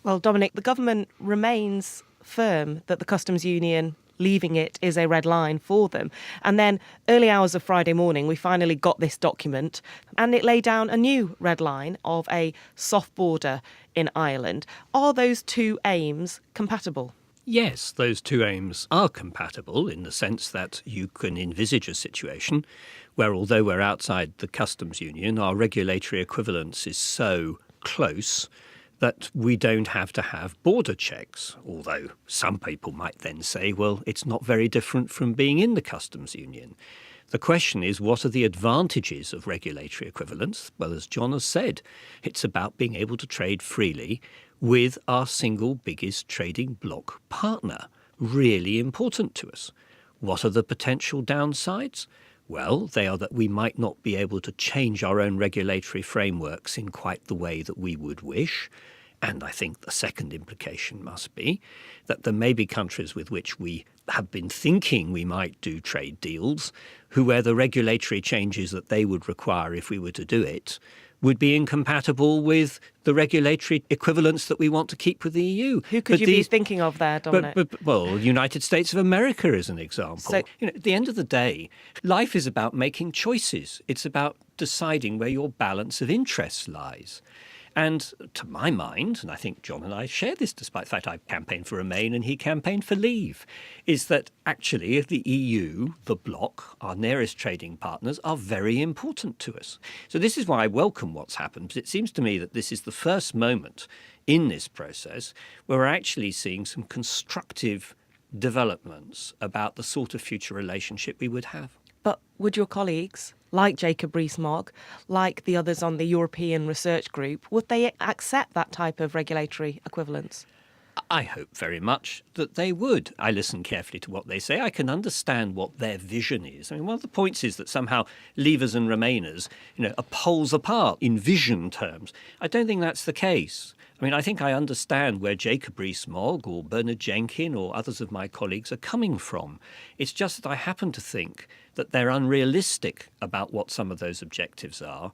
Well, Dominic, the government remains firm that the customs union leaving it is a red line for them. And then early hours of Friday morning, we finally got this document and it laid down a new red line of a soft border in Ireland. Are those two aims compatible? Yes, those two aims are compatible in the sense that you can envisage a situation where, although we're outside the customs union, our regulatory equivalence is so close that we don't have to have border checks, although some people might then say, well, it's not very different from being in the customs union. The question is, what are the advantages of regulatory equivalence? Well, as John has said, it's about being able to trade freely with our single biggest trading bloc partner. Really important to us. What are the potential downsides? Well, they are that we might not be able to change our own regulatory frameworks in quite the way that we would wish. And I think the second implication must be that there may be countries with which we have been thinking we might do trade deals, where the regulatory changes that they would require if we were to do it would be incompatible with the regulatory equivalence that we want to keep with the EU. Who could you be thinking of there, Dominic? Well, United States of America is an example. So, at the end of the day, life is about making choices. It's about deciding where your balance of interests lies. And to my mind, and I think John and I share this despite the fact I campaigned for Remain and he campaigned for Leave, is that actually the EU, the bloc, our nearest trading partners, are very important to us. So this is why I welcome what's happened, because it seems to me that this is the first moment in this process where we're actually seeing some constructive developments about the sort of future relationship we would have. But would your colleagues, like Jacob Rees-Mogg, like the others on the European Research Group, would they accept that type of regulatory equivalence? I hope very much that they would. I listen carefully to what they say. I can understand what their vision is. I mean, one of the points is that somehow Leavers and Remainers, are poles apart in vision terms. I don't think that's the case. I mean, I think I understand where Jacob Rees-Mogg or Bernard Jenkin or others of my colleagues are coming from. It's just that I happen to think that they're unrealistic about what some of those objectives are.